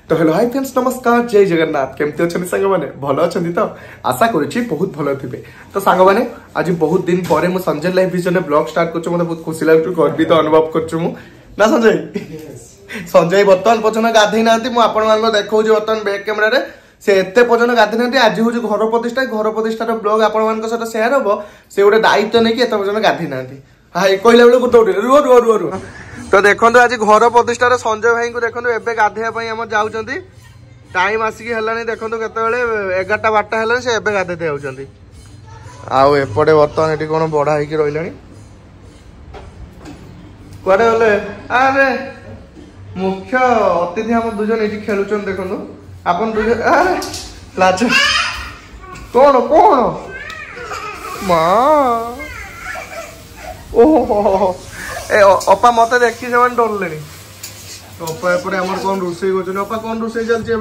तो hello hi friends नमस्कार जय जगन्नाथ केमती अच्छा सांग मैंने भल अच्छा तो आशा करुच्ची बहुत भल थे तो सांग मैंने आज बहुत दिन पर मुझे Sanjay live vision blog start कर बहुत खुशी लगे गर्वित अनुभव कर संजय संजय बर्तमान पर्यटन गाधे ना देखा बर्तमान बैक कैमेरा से एत पर्यटन गाधे ना आज हूँ घर प्रतिष्ठार ब्लॉग आपण सहित सेयार हम से गोटे दायित्व नहीं एत पर्यटन गाधे ना हाई कहला बेलू गोटे रुह रुह रुह रुह तो देखो आज घर प्रतिष्ठार संजय भाई को देखो एवं गाधेवाई आम जाऊँगी टाइम आसिक है देखो केत 11-12 है से एवं गाधे जाऊँगी आउपटे बर्तमान ये कौन बड़ा होगी रहा कड़े गले अरे मुख्य अतिथि आम दुजन ये खेलुन देखो आपन दुजन अरे लाज कौन कौन माँ ओहो ए अपा मत देखी से डरले अपा एपटे आम कौन रोसे अपा कौन रोसे चलती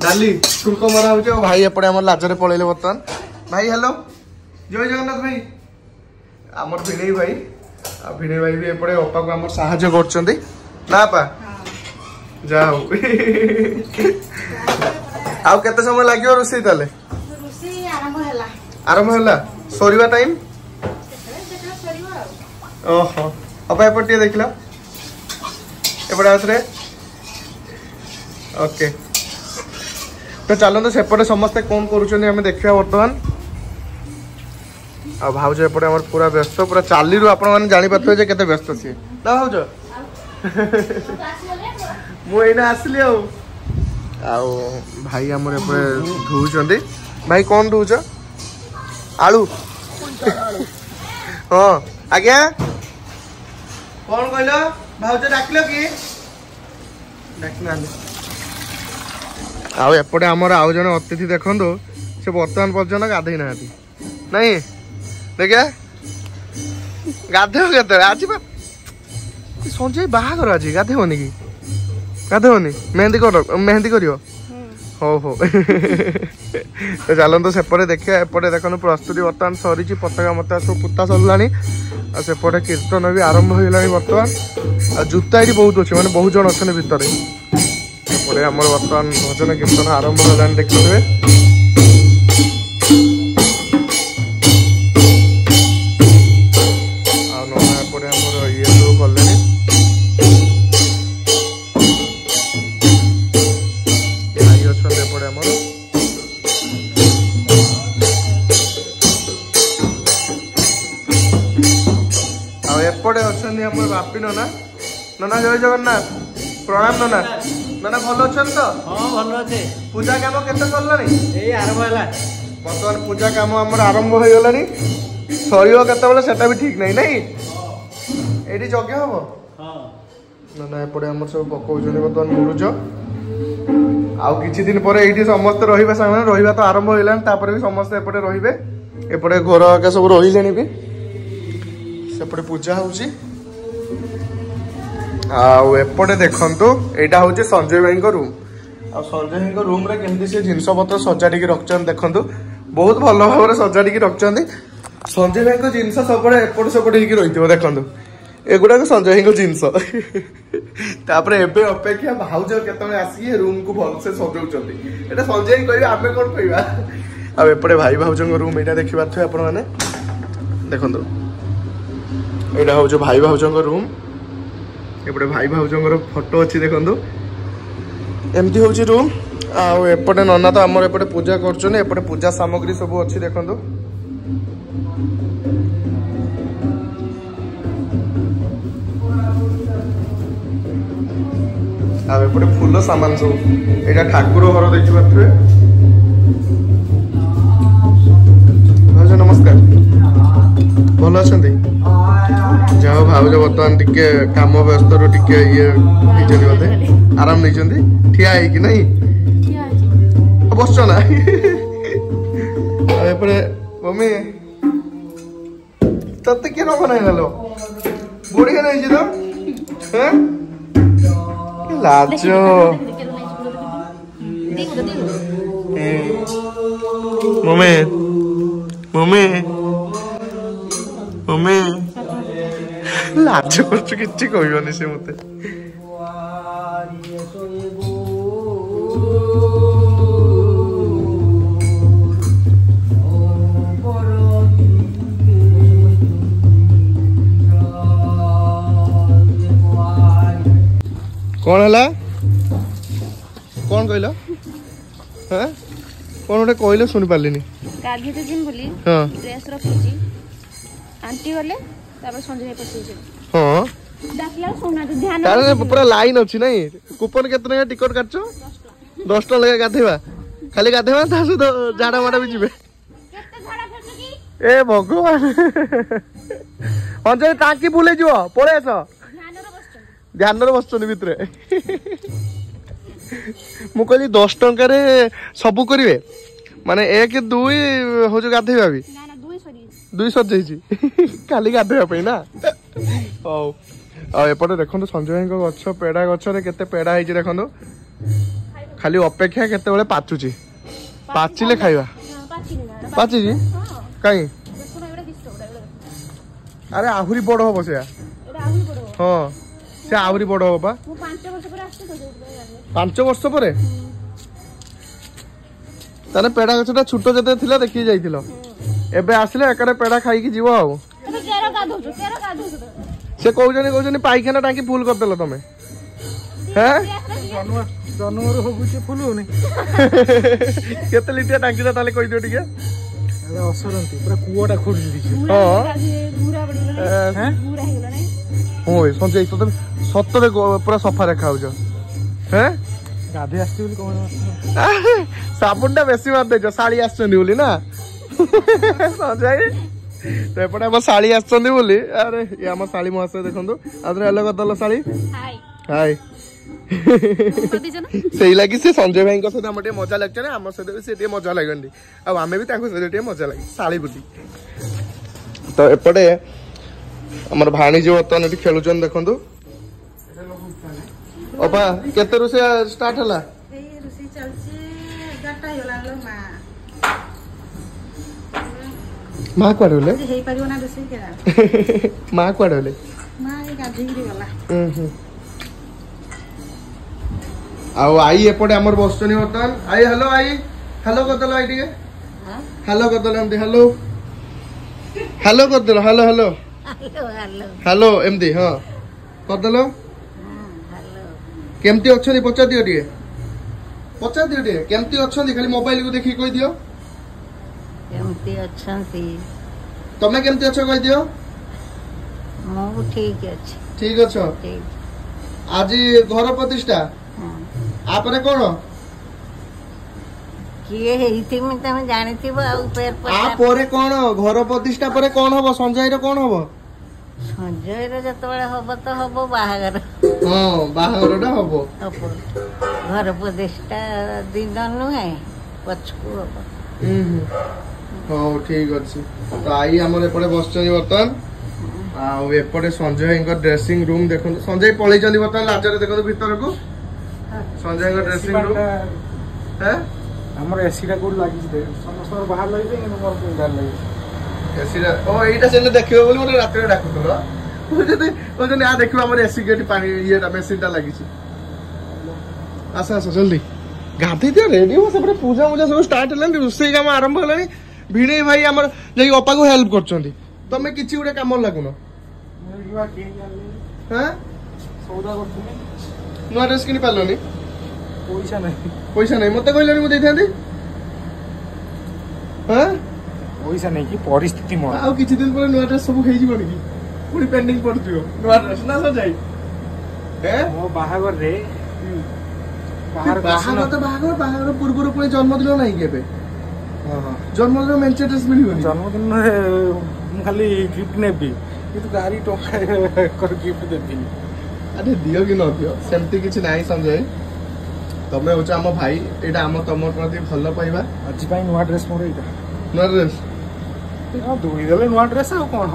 डाली छुक मरा हो भाई एपटे आम लाजरे पलैले बर्तमान भाई हेलो जय जगन्नाथ भाई आमर भिणई भाई भिणई भाई भी एपटे अपा को आम साहाଯ୍य कर ना पा जाओ आउ केते समय लागियो रोसे ताले आरंभ हैला सरीवा टाइम ओहो अपा एपटे देखला एपटे आसरे ओके तो चलो सेपटे समस्ते कौन करुँच देखा बर्तमान आ भाज एपटे आम पूरा व्यस्त पूरा चाली रू आपण जानी पारे केते व्यस्त सी ना भाज मुझे आसली आउ भाई आमर एपटे धोउछंती भाई कौन धोउछ आलू हाँ आज्ञा कौन कहल भाज डाकिल कि एपटे आमर आउ जन अतिथि देखो से बर्तमान पर्यटन गाधे ना नहीं देखिए गाधे के आज संजय बाहागर आज गाधेबनी कि गाधेबनी मेहंदी कर हो हो तो चलते सेपटे देखिए एपटे देखो प्रस्तुति बर्तमान सरी पताका मता सब पुता सरलानी सेपटे कीर्तन भी आरंभ हो गलानी बर्तमान जुता ये बहुत अच्छे मैंने बहुत जन अच्छे भितर एपटे आम बर्तमान भजन कीर्तन आरंभ होगा देखिए एपटे आम ये सब कले एपटे अच्छा बापी नना नना जय जगन्नाथ प्रणाम नना नना भल अच्छा तो हाँ भल अच्छे पूजा कम केते सरलानी आरंभ है बर्तमान पूजा कम आम आरंभ हो गला सर के भी ठीक नहीं ये यज्ञ हम ना एपटे आम सब पकाउन बर्तमान मुरुज आउ किछि दिन पर ये समस्त रहा तो आरंभ हो भी समस्त एपटे रे एपटे घर आगे सब रही भी सेपटे पूजा होउची एपटे देखंतु एटा होउची संजय भाई को रूम आ संजय भाई को रूम रे केमती से जिनस पत्र सजाड़ी की रखचन देखंतु बहुत भल भाव सजाड़ी की रखचन संजय भाई को जिनस सब एपट सेपट होइकी रहिथिबो देखंतु एगुडा को संजय भाई को जिनस तापरे एबे अपेक्षा भाउज केतने आसी रूम को भल से सजाउचंती एटा संजय भाई कहबे आमे कोन कहबा आ एपटे भाई भाउज को रूम एटा देखि पाथु आपण माने देखंतु यहाँ हूँ भाई भाउज रूम एपटे भाई भाउज फोटो अच्छी देखो एमती हूँ रूम आउपटे नना तो आमर एपटे पूजा करपटे पूजा सामग्री सब अच्छी देखो आउपटे फूल सामान सब यहाँ ठाकुर घर देखी पारे भाउज नमस्कार भल अच्छा जाओ भाउज बर्तमान टिके काम व्यस्त टिके ये बोधे आराम नहीं ठिया है नहीं बस ना एपटे मम्मी तत्ते किए न बना लो बुढ़िया नहीं तो लाज मम्मी मम्मी मम्मी लाज कर कि कहनी से मत कौन है कौन कहल हाँ कौन गोटे कहल शुणी पारे गाधी तो जिम बोली ड्रेस रखुची आंटी गले तापर संजय पछे हां डाकला सुना ध्यान तारे पूरा लाइन अछि नहीं कूपन केतना टिकट काटछो 10 टका लगा गाधेबा खाली गाधेबा ता सो झाड़ा माडा भी जिबे केते झाड़ा फेरछ की ए भगवान अंजय टाकी बुले जिवो पळे आस ध्यान रे बसछन भितरे मु कहली 10 टका रे सब करिवे माने 1 2 हो जो गाधेबा भी ना ना 2 सरी खाली गाधेबा पे ना ओ एपटे देखो संजय भाई गछ पेड़ा गछ रे केते पेड़ा है देखो खाली अपेक्षा केते बेले पाचुची पाचिले खाइबा पाची जी काई अरे आहुरी बड़ हो से हाँ से आहुरी बड़ हो 5 वर्ष पर ताने पेड़ा गछटा छोटो जते थिला देखि जाइथिलो एबे आसले एकारे पेड़ा खाई की जीवो आउ से कहउजनी पाइखाना टाकी फुल कर देलो तमे हैं जनवर होगुची फुल होनी केते लिटर टाकी ता ताले कहि दियो टिके अरे असरंती पूरा कुआटा खोडी दिछि हां पूरा बड़ी हैं पूरा हे गेलो नै ओए संजय तो सत्तरे पूरा सफा रे खाउज हैं गाधे आस्ती बोली कोन साबुनटा बेसी मार देछ साड़ी आछनी बोली ना संजय तो एपटे हम साड़ी आछनी बोली अरे ये हम साड़ी महाशय देखंतु आदरे हेलो कदल साड़ी हाय हाय से लगी से संजय भाई सहित आम मजा लगे ना आम सहित से मजा लगनी आम भी सहित मजा लगे साड़ी बुली तो एपटे आम भाणीजी बर्तमान ये खेलुन देखु अपा केते रोसे स्टार्ट हला माँ कुआड़े गले माँ कुआड़े गले आई एपटे आमर बसनी बर्तमान आई हेलो करदेल आई टे हेलो करदेल एमती हेलो हेलो करदेल हेलो हेलो हेलो एमती हाँ करदेल केमती अच्छा पचार दियो टे केमती अच्छा खाली मोबाइल को देखी कह दियो तमें केमती अच्छा कह दियो ठीक अच्छा आज घर प्रतिष्ठा आपने कौन किए हेइथिमि तमे जानिथिबो आ पेर पर आ परे कोन घर प्रतिष्ठा परे कोन हबो संजय रे कोन हबो संजय रे जतबेले हबो तो हबो बाहागर हां बाहागरटा हबो घर प्रतिष्ठा दिन नुहे पछकु हबो हां ठीक अछि तो आई हमर एपटे बसचनी बर्तन आ एपटे संजय भाई ड्रेसिंग रूम देखो संजय पळै जंदी बर्तन लाजरे देखो भीतर को संजय का ड्रेसिंग रूम है हमर एसी टा कोड लागि दे समस्त बाहर लागि दे मोर को घर लागि एसी रा ओ एटा सेने देखियो बोली मोर रात रे डाकुतलो ओ जने आ देखियो हमर एसी गेट पानी येटा मशीन टा लागि छी आसा जल्दी गाधी दे रेडी हो सब पूजा मुजा सब स्टार्ट हलन रुसई काम आरंभ हलनी भिणे भाई हमर जई अपा को हेल्प करचंदी तमे किछि उडे काम लागुनो हां सौदा करथुनी नुआ ड्रेस किनी पालोनी पैसा नहीं मते कहलनी मु देथांदी हां पैसा नहीं कि परिस्थिति मोर आ किछि दिन पर नुआ ड्रेस सब हेइ जीवनी की पुनी पेंडिंग पड़ जियो नुआ ड्रेस ना सजाई हैं मो बाहागर रे बाहागर पूर्व पुणी जन्मदिन नहीं केबे जन्मदिन मेंचे ड्रेस मिलिबनी जन्मदिन रे मु खाली गिफ्ट नेबी किंतु गाड़ी टोका कर गिफ्ट देबी अरे दियो कि न दियो सेमती किछि नाही संजय तमे होछ हम भाई एटा हम तमर प्रति भलो पाइबा आज भाई नुआ ड्रेस मोर एटा नुआ ड्रेस आ दुई देले नुआ ड्रेस आ कोन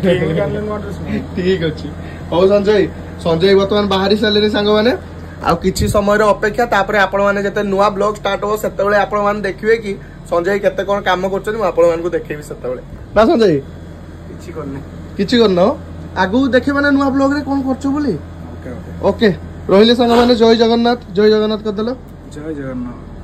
केन गाले नुआ ड्रेस ठीक अछि ओ संजय वर्तमान बाहरी सालेनी सांग माने आ किछि समय रो अपेक्षा तापरे आपण माने जते नुआ ब्लॉग स्टार्ट हो सेते बेले आपण माने देखिबे कि संजय केते कोन काम करछन म आपण मान को देखेबी सेते बेले ना संजय किछि करनो आगु देखि माने नुआ ब्लॉग रे कोन करछो बोली ओके ରହିଲେ ସାଙ୍ଗମାନେ ଜୟ ଜଗନ୍ନାଥ କରିଦେଲ। ଜୟ ଜଗନ୍ନାଥ।